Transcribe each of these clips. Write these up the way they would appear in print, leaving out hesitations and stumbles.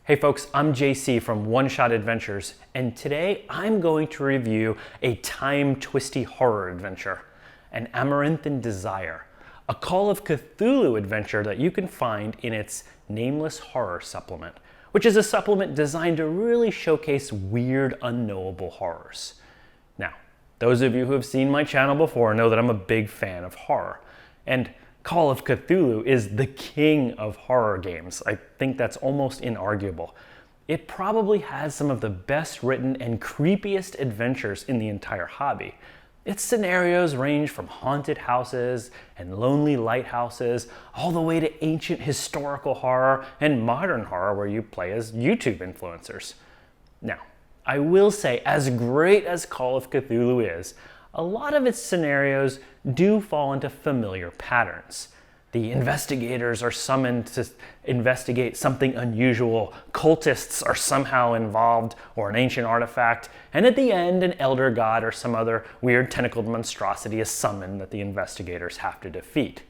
Hey folks, I'm JC from One Shot Adventures, and today I'm going to review a time twisty horror adventure, An Amaranthine Desire, a Call of Cthulhu adventure that you can find in its Nameless Horrors supplement, which is a supplement designed to really showcase weird, unknowable horrors. Now, those of you who have seen my channel before know that I'm a big fan of horror, and Call of Cthulhu is the king of horror games. I think that's almost inarguable. It probably has some of the best written and creepiest adventures in the entire hobby. Its scenarios range from haunted houses and lonely lighthouses all the way to ancient historical horror and modern horror where you play as YouTube influencers. Now, I will say, as great as Call of Cthulhu is, a lot of its scenarios do fall into familiar patterns. The investigators are summoned to investigate something unusual, cultists are somehow involved, or an ancient artifact, and at the end an elder god or some other weird tentacled monstrosity is summoned that the investigators have to defeat.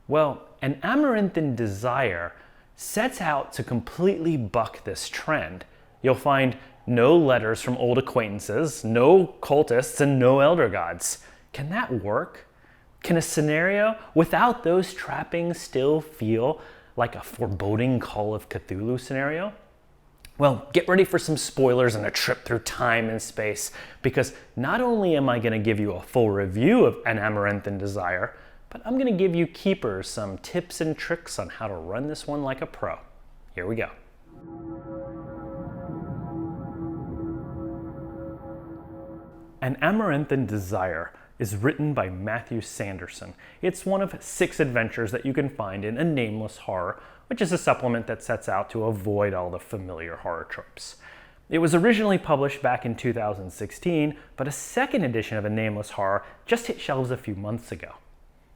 Well, An Amaranthine Desire sets out to completely buck this trend. You'll find no letters from old acquaintances, no cultists, and no elder gods. Can that work? Can a scenario without those trappings still feel like a foreboding Call of Cthulhu scenario? Well, get ready for some spoilers and a trip through time and space, because not only am I going to give you a full review of An Amaranthine Desire, but I'm going to give you keepers some tips and tricks on how to run this one like a pro. Here we go. An Amaranthine Desire is written by Matthew Sanderson. It's one of 6 adventures that you can find in A Nameless Horror, which is a supplement that sets out to avoid all the familiar horror tropes. It was originally published back in 2016, but a second edition of A Nameless Horror just hit shelves a few months ago.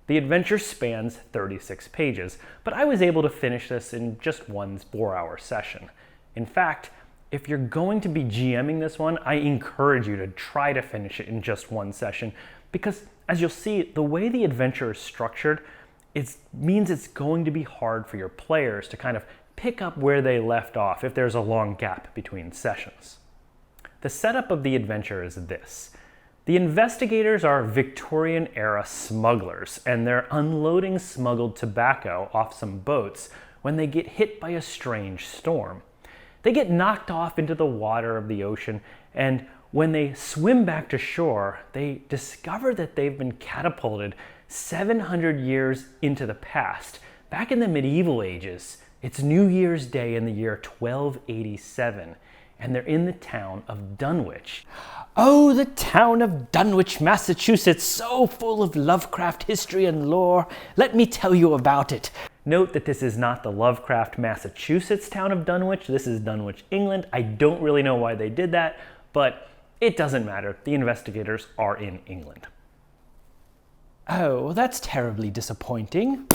The adventure spans 36 pages, but I was able to finish this in just one 4-hour session. In fact, if you're going to be GMing this one, I encourage you to try to finish it in just one session, because as you'll see, the way the adventure is structured, it means it's going to be hard for your players to kind of pick up where they left off if there's a long gap between sessions. The setup of the adventure is this. The investigators are Victorian-era smugglers, and they're unloading smuggled tobacco off some boats when they get hit by a strange storm. They get knocked off into the water of the ocean, and when they swim back to shore, they discover that they've been catapulted 700 years into the past. Back in the medieval ages, it's New Year's Day in the year 1287, and they're in the town of Dunwich. Oh, the town of Dunwich, Massachusetts, so full of Lovecraft history and lore. Let me tell you about it. Note that this is not the Lovecraft, Massachusetts town of Dunwich. This is Dunwich, England. I don't really know why they did that, but it doesn't matter. The investigators are in England. Oh, that's terribly disappointing.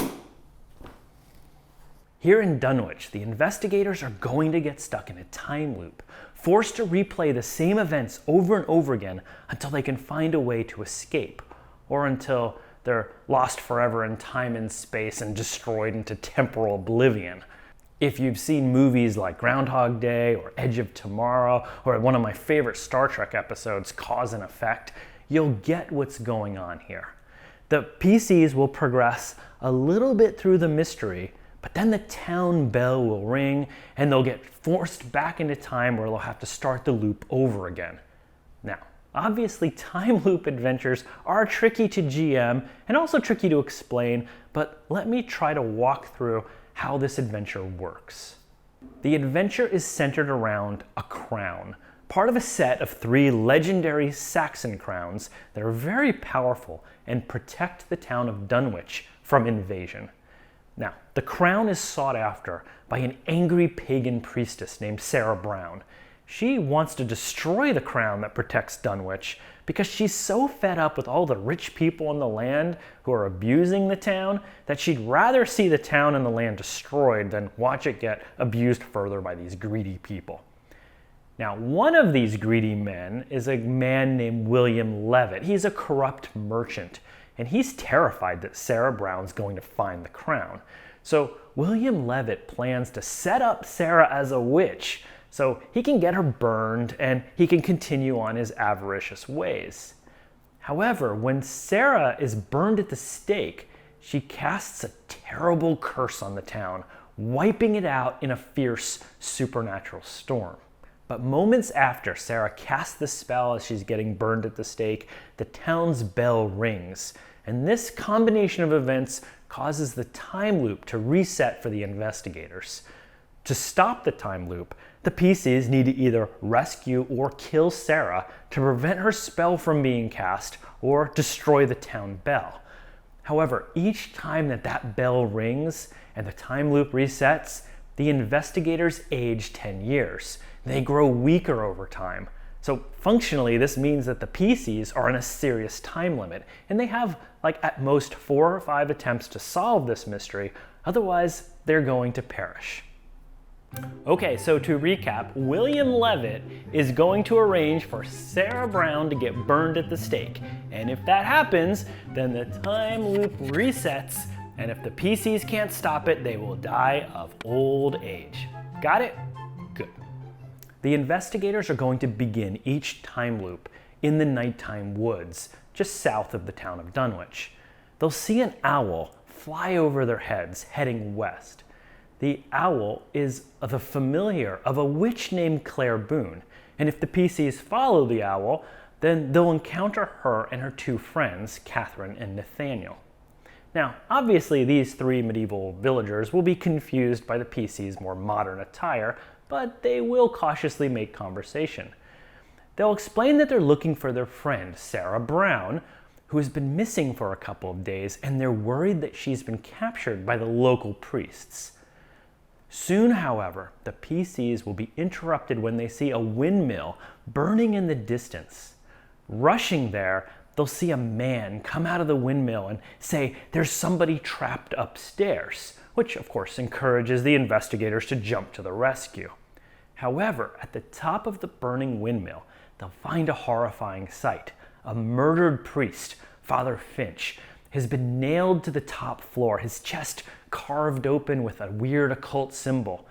Here in Dunwich, the investigators are going to get stuck in a time loop, forced to replay the same events over and over again until they can find a way to escape, or until they're lost forever in time and space and destroyed into temporal oblivion. If you've seen movies like Groundhog Day or Edge of Tomorrow, or one of my favorite Star Trek episodes, Cause and Effect, you'll get what's going on here. The PCs will progress a little bit through the mystery, but then the town bell will ring and they'll get forced back into time where they'll have to start the loop over again. Now, obviously, time loop adventures are tricky to GM and also tricky to explain, but let me try to walk through how this adventure works. The adventure is centered around a crown, part of a set of 3 legendary Saxon crowns that are very powerful and protect the town of Dunwich from invasion. Now, the crown is sought after by an angry pagan priestess named Sarah Brown. She wants to destroy the crown that protects Dunwich because she's so fed up with all the rich people in the land who are abusing the town that she'd rather see the town and the land destroyed than watch it get abused further by these greedy people. Now, one of these greedy men is a man named William Levitt. He's a corrupt merchant, and he's terrified that Sarah Brown's going to find the crown. So William Levitt plans to set up Sarah as a witch so he can get her burned and he can continue on his avaricious ways. However, when Sarah is burned at the stake, she casts a terrible curse on the town, wiping it out in a fierce supernatural storm. But moments after Sarah casts the spell as she's getting burned at the stake, the town's bell rings, and this combination of events causes the time loop to reset for the investigators. To stop the time loop, the PCs need to either rescue or kill Sarah to prevent her spell from being cast or destroy the town bell. However, each time that bell rings and the time loop resets, the investigators age 10 years. They grow weaker over time. So functionally, this means that the PCs are in a serious time limit, and they have at most 4 or 5 attempts to solve this mystery, otherwise they're going to perish. Okay, so to recap, William Levitt is going to arrange for Sarah Brown to get burned at the stake, and if that happens, then the time loop resets, and if the PCs can't stop it, they will die of old age. Got it? Good. The investigators are going to begin each time loop in the nighttime woods, just south of the town of Dunwich. They'll see an owl fly over their heads, heading west. The owl is the familiar of a witch named Claire Boone, and if the PCs follow the owl, then they'll encounter her and her 2 friends, Catherine and Nathaniel. Now, obviously these 3 medieval villagers will be confused by the PC's more modern attire, but they will cautiously make conversation. They'll explain that they're looking for their friend, Sarah Brown, who has been missing for a couple of days, and they're worried that she's been captured by the local priests. Soon, however, the PCs will be interrupted when they see a windmill burning in the distance. Rushing there, they'll see a man come out of the windmill and say there's somebody trapped upstairs, which of course encourages the investigators to jump to the rescue. However, at the top of the burning windmill, they'll find a horrifying sight. A murdered priest, Father Finch, has been nailed to the top floor, his chest carved open with a weird occult symbol.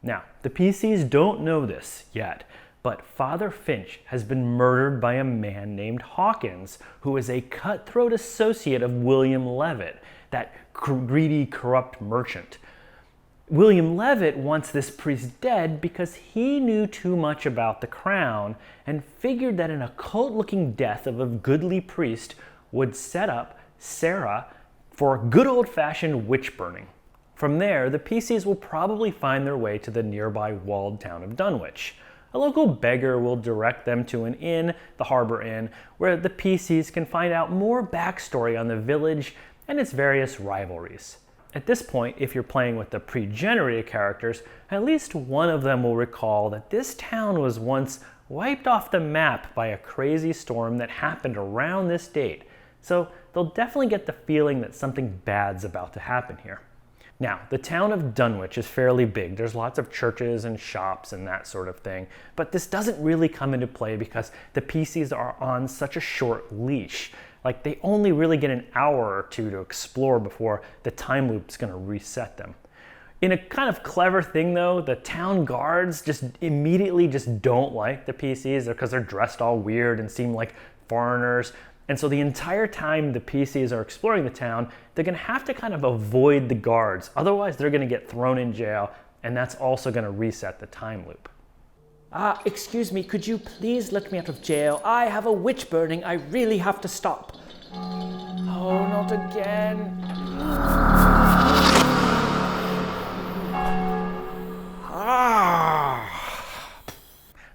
Now, the PCs don't know this yet, but Father Finch has been murdered by a man named Hawkins, who is a cutthroat associate of William Levitt, that greedy, corrupt merchant. William Levitt wants this priest dead because he knew too much about the crown and figured that an occult-looking death of a goodly priest would set up Sarah for good old-fashioned witch burning. From there, the PCs will probably find their way to the nearby walled town of Dunwich. A local beggar will direct them to an inn, the Harbor Inn, where the PCs can find out more backstory on the village and its various rivalries. At this point, if you're playing with the pre-generated characters, at least one of them will recall that this town was once wiped off the map by a crazy storm that happened around this date, so they'll definitely get the feeling that something bad's about to happen here. Now, the town of Dunwich is fairly big. There's lots of churches and shops and that sort of thing, but this doesn't really come into play because the PCs are on such a short leash. They only really get an hour or 2 to explore before the time loop's gonna reset them. In a kind of clever thing though, the town guards just immediately don't like the PCs because they're dressed all weird and seem like foreigners. And so the entire time the PCs are exploring the town, they're gonna have to kind of avoid the guards. Otherwise, they're gonna get thrown in jail, and that's also gonna reset the time loop. Excuse me, could you please let me out of jail? I have a witch burning. I really have to stop. Oh, not again.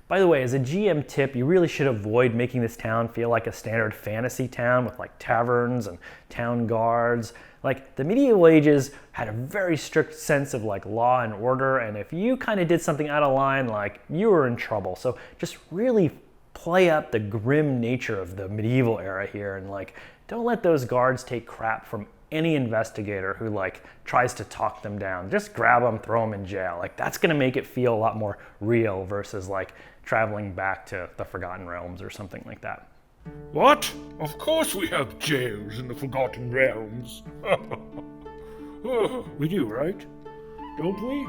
By the way, as a GM tip, you really should avoid making this town feel like a standard fantasy town with taverns and town guards. The medieval ages had a very strict sense of law and order, and if you kind of did something out of line, you were in trouble. So just really play up the grim nature of the medieval era here, and don't let those guards take crap from any investigator who tries to talk them down. Just grab them, throw them in jail. That's gonna make it feel a lot more real versus traveling back to the Forgotten Realms or something like that. What? Of course we have jails in the Forgotten Realms. We do, right? Don't we?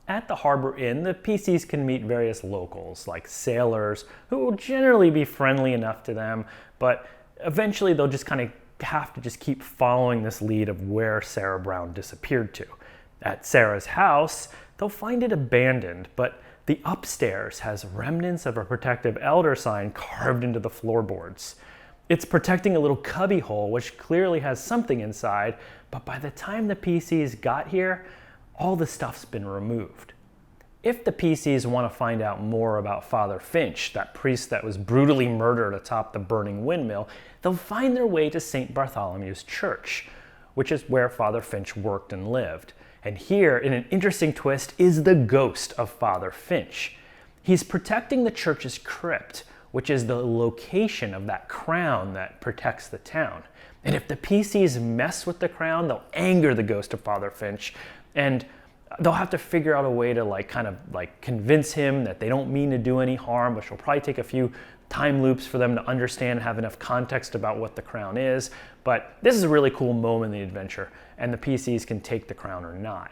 At the Harbor Inn, the PCs can meet various locals, like sailors, who will generally be friendly enough to them, but eventually they'll just kind of have to just keep following this lead of where Sarah Brown disappeared to. At Sarah's house, they'll find it abandoned, but the upstairs has remnants of a protective elder sign carved into the floorboards. It's protecting a little cubby hole, which clearly has something inside, but by the time the PCs got here, all the stuff's been removed. If the PCs want to find out more about Father Finch, that priest that was brutally murdered atop the burning windmill, they'll find their way to St. Bartholomew's Church, which is where Father Finch worked and lived. And here, in an interesting twist, is the ghost of Father Finch. He's protecting the church's crypt, which is the location of that crown that protects the town. And if the PCs mess with the crown, they'll anger the ghost of Father Finch, and they'll have to figure out a way to kind of convince him that they don't mean to do any harm, which will probably take a few time loops for them to understand and have enough context about what the crown is. But this is a really cool moment in the adventure, and the PCs can take the crown or not.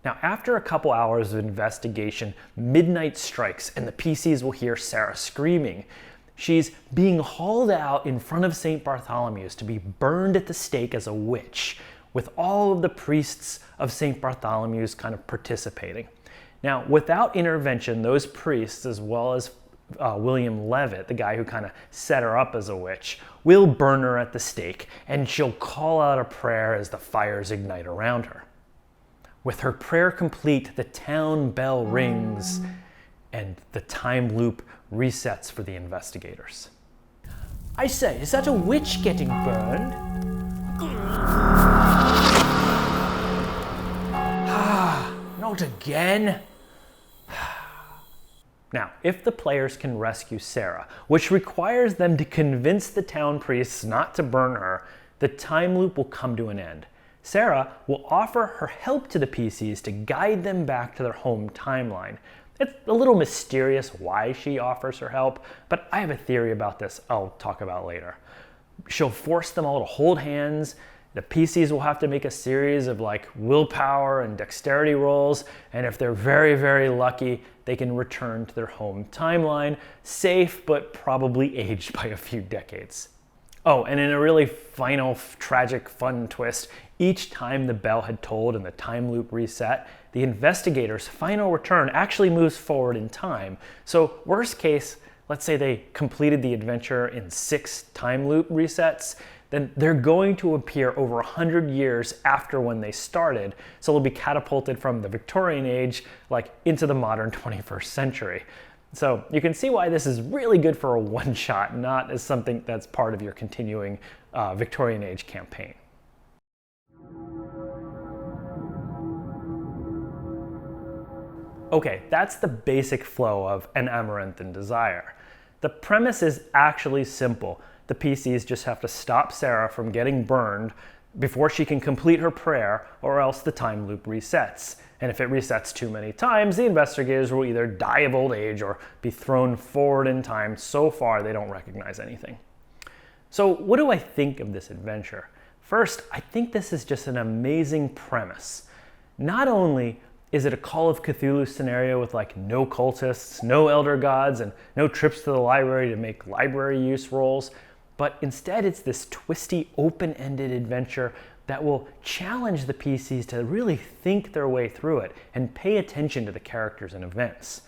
Now, after a couple hours of investigation, midnight strikes and the PCs will hear Sarah screaming. She's being hauled out in front of St. Bartholomew's to be burned at the stake as a witch, with all of the priests of St. Bartholomew's kind of participating. Now, without intervention, those priests, as well as William Levitt, the guy who kind of set her up as a witch, will burn her at the stake, and she'll call out a prayer as the fires ignite around her. With her prayer complete, the town bell rings, and the time loop resets for the investigators. I say, is that a witch getting burned? Not again. Now, if the players can rescue Sarah, which requires them to convince the town priests not to burn her, the time loop will come to an end. Sarah will offer her help to the PCs to guide them back to their home timeline. It's a little mysterious why she offers her help, but I have a theory about this I'll talk about later. She'll force them all to hold hands. The PCs will have to make a series of willpower and dexterity rolls, and if they're very, very lucky, they can return to their home timeline, safe but probably aged by a few decades. Oh, and in a really final, tragic, fun twist, each time the bell had tolled and the time loop reset, the investigators' final return actually moves forward in time. So worst case, let's say they completed the adventure in 6 time loop resets, then they're going to appear over 100 years after when they started. So they'll be catapulted from the Victorian age into the modern 21st century. So you can see why this is really good for a one-shot, not as something that's part of your continuing Victorian age campaign. Okay, that's the basic flow of An Amaranthine Desire. The premise is actually simple. The PCs just have to stop Sarah from getting burned before she can complete her prayer, or else the time loop resets. And if it resets too many times, the investigators will either die of old age or be thrown forward in time so far they don't recognize anything. So what do I think of this adventure? First, I think this is just an amazing premise. Not only is it a Call of Cthulhu scenario with no cultists, no elder gods, and no trips to the library to make library use rolls, but instead it's this twisty, open-ended adventure that will challenge the PCs to really think their way through it and pay attention to the characters and events.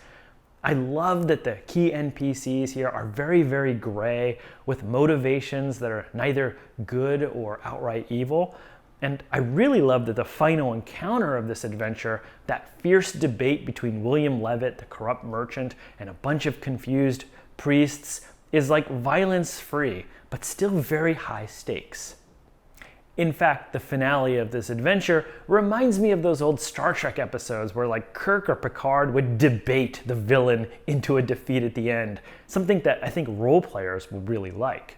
I love that the key NPCs here are very, very gray, with motivations that are neither good or outright evil. And I really love that the final encounter of this adventure, that fierce debate between William Levitt, the corrupt merchant, and a bunch of confused priests, is violence-free, but still very high stakes. In fact, the finale of this adventure reminds me of those old Star Trek episodes where Kirk or Picard would debate the villain into a defeat at the end, something that I think role players will really like.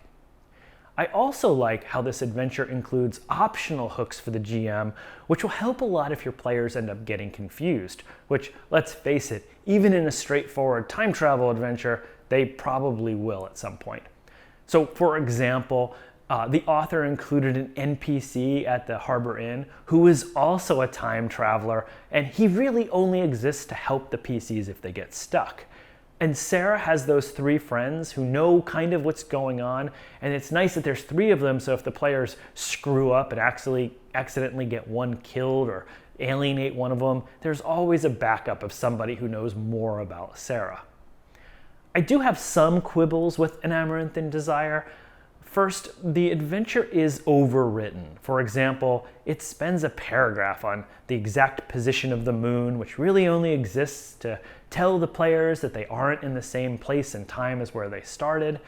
I also like how this adventure includes optional hooks for the GM, which will help a lot if your players end up getting confused, which, let's face it, even in a straightforward time travel adventure, they probably will at some point. So for example, The author included an NPC at the Harbor Inn who is also a time traveler, and he really only exists to help the PCs if they get stuck. And Sarah has those 3 friends who know kind of what's going on, and it's nice that there's 3 of them, so if the players screw up and accidentally get one killed or alienate one of them, there's always a backup of somebody who knows more about Sarah. I do have some quibbles with An Amaranthine Desire. First, the adventure is overwritten. For example, it spends a paragraph on the exact position of the moon, which really only exists to tell the players that they aren't in the same place and time as where they started.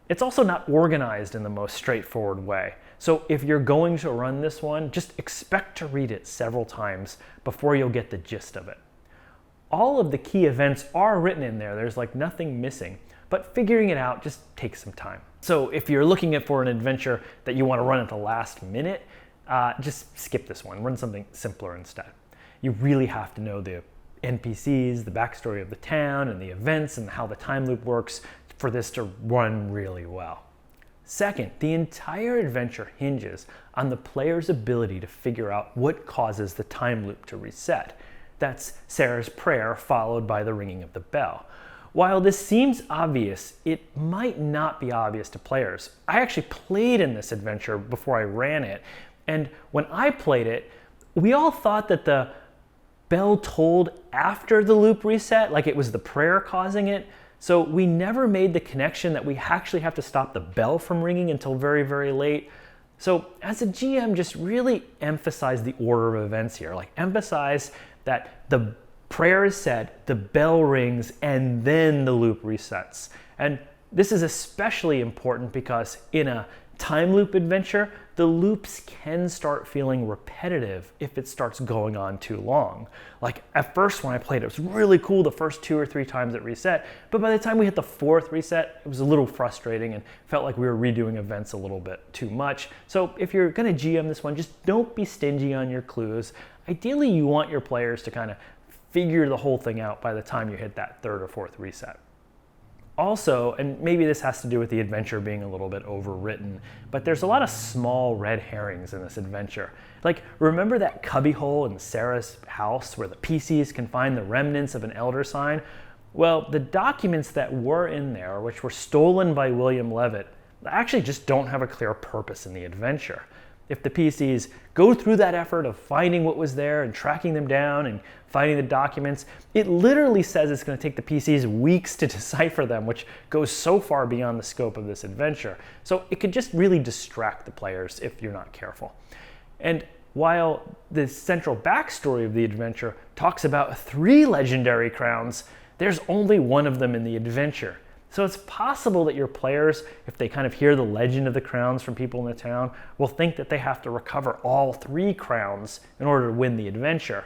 It's also not organized in the most straightforward way. So if you're going to run this one, just expect to read it several times before you'll get the gist of it. All of the key events are written in there. There's like nothing missing, but figuring it out just takes some time. So if you're looking for an adventure that you want to run at the last minute, just skip this one. Run something simpler instead. You really have to know the NPCs, the backstory of the town, and the events, and how the time loop works for this to run really well. Second, the entire adventure hinges on the player's ability to figure out what causes the time loop to reset. That's Sarah's prayer followed by the ringing of the bell. While this seems obvious, it might not be obvious to players. I actually played in this adventure before I ran it, and when I played it, we all thought that the bell tolled after the loop reset, like it was the prayer causing it. So we never made the connection that we actually have to stop the bell from ringing until very, very late. So as a GM, just really emphasize the order of events here. Like emphasize that the prayer is said, the bell rings, and then the loop resets. And this is especially important because in a time loop adventure, the loops can start feeling repetitive if it starts going on too long. Like at first when I played, it was really cool the first 2 or 3 times it reset, but by the time we hit the 4th reset, it was a little frustrating and felt like we were redoing events a little bit too much. So if you're gonna GM this one, just don't be stingy on your clues. Ideally, you want your players to kind of figure the whole thing out by the time you hit that 3rd or 4th reset. Also, and maybe this has to do with the adventure being a little bit overwritten, but there's a lot of small red herrings in this adventure. Like, remember that cubbyhole in Sarah's house where the PCs can find the remnants of an elder sign? Well, the documents that were in there, which were stolen by William Levitt, actually just don't have a clear purpose in the adventure. If the PCs go through that effort of finding what was there and tracking them down and finding the documents, it literally says it's going to take the PCs weeks to decipher them, which goes so far beyond the scope of this adventure. So it could just really distract the players if you're not careful. And while the central backstory of the adventure talks about 3 legendary crowns, there's only one of them in the adventure. So it's possible that your players, if they kind of hear the legend of the crowns from people in the town, will think that they have to recover all 3 crowns in order to win the adventure.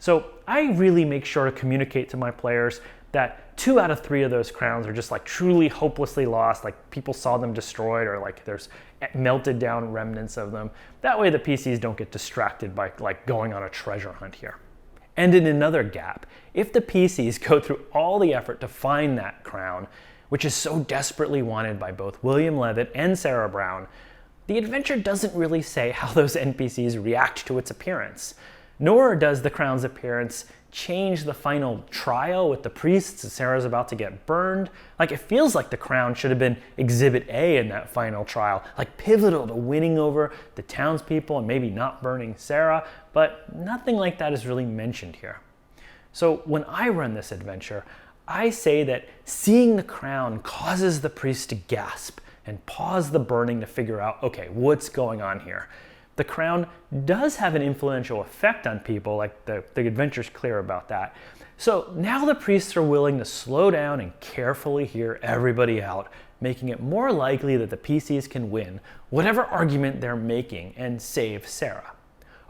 So I really make sure to communicate to my players that 2 out of 3 of those crowns are just like truly hopelessly lost, like people saw them destroyed or like there's melted down remnants of them. That way the PCs don't get distracted by like going on a treasure hunt here. And in another gap, if the PCs go through all the effort to find that crown, which is so desperately wanted by both William Levitt and Sarah Brown, the adventure doesn't really say how those NPCs react to its appearance. Nor does the crown's appearance change the final trial with the priests as Sarah's about to get burned. Like, it feels like the crown should have been Exhibit A in that final trial, like pivotal to winning over the townspeople and maybe not burning Sarah, but nothing like that is really mentioned here. So when I run this adventure, I say that seeing the crown causes the priest to gasp and pause the burning to figure out, okay, what's going on here? The crown does have an influential effect on people, like the adventure's clear about that. So now the priests are willing to slow down and carefully hear everybody out, making it more likely that the PCs can win whatever argument they're making and save Sarah.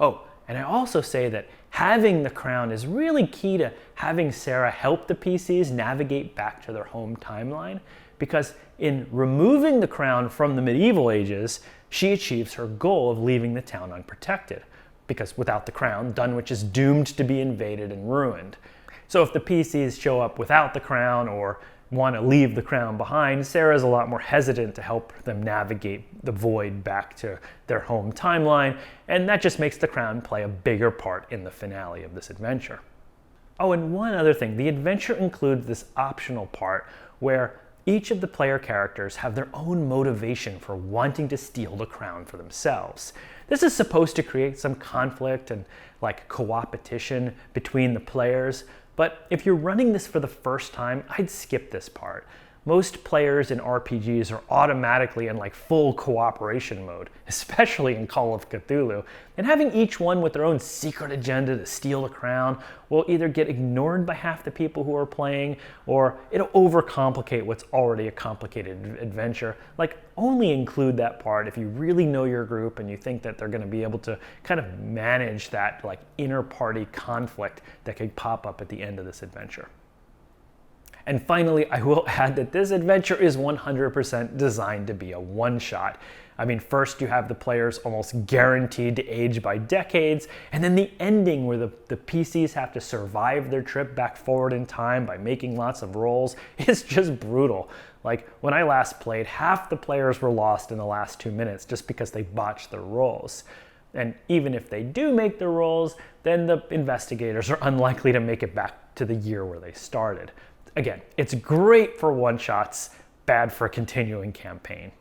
Oh, and I also say that having the crown is really key to having Sarah help the PCs navigate back to their home timeline, because in removing the crown from the medieval ages, she achieves her goal of leaving the town unprotected, because without the crown, Dunwich is doomed to be invaded and ruined. So if the PCs show up without the crown or want to leave the crown behind, Sarah's a lot more hesitant to help them navigate the void back to their home timeline, and that just makes the crown play a bigger part in the finale of this adventure. Oh, and one other thing, the adventure includes this optional part where each of the player characters have their own motivation for wanting to steal the crown for themselves. This is supposed to create some conflict and like co-opetition between the players, but if you're running this for the first time, I'd skip this part. Most players in RPGs are automatically in like full cooperation mode, especially in Call of Cthulhu, and having each one with their own secret agenda to steal the crown will either get ignored by half the people who are playing, or it'll overcomplicate what's already a complicated adventure. Like, only include that part if you really know your group and you think that they're going to be able to kind of manage that like inner party conflict that could pop up at the end of this adventure. And finally, I will add that this adventure is 100% designed to be a one-shot. I mean, first you have the players almost guaranteed to age by decades, and then the ending where the PCs have to survive their trip back forward in time by making lots of rolls is just brutal. Like, when I last played, half the players were lost in the last 2 minutes just because they botched their rolls. And even if they do make the rolls, then the investigators are unlikely to make it back to the year where they started. Again, it's great for one-shots, bad for a continuing campaign.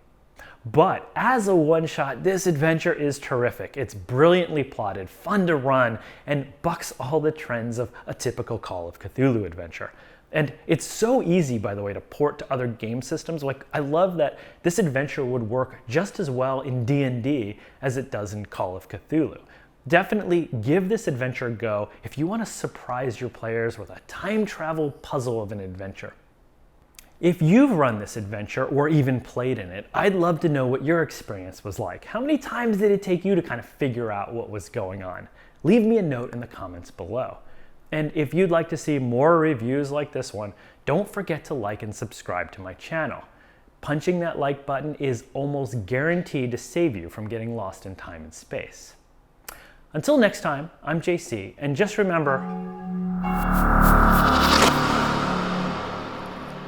But as a one-shot, this adventure is terrific. It's brilliantly plotted, fun to run, and bucks all the trends of a typical Call of Cthulhu adventure. And it's so easy, by the way, to port to other game systems. Like, I love that this adventure would work just as well in D&D as it does in Call of Cthulhu. Definitely give this adventure a go if you want to surprise your players with a time travel puzzle of an adventure. If you've run this adventure or even played in it, I'd love to know what your experience was like. How many times did it take you to kind of figure out what was going on? Leave me a note in the comments below. And if you'd like to see more reviews like this one, don't forget to like and subscribe to my channel. Punching that like button is almost guaranteed to save you from getting lost in time and space. Until next time, I'm JC, and just remember...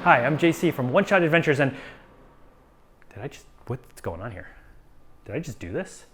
Hi, I'm JC from One Shot Adventures, and... What's going on here? Did I just do this?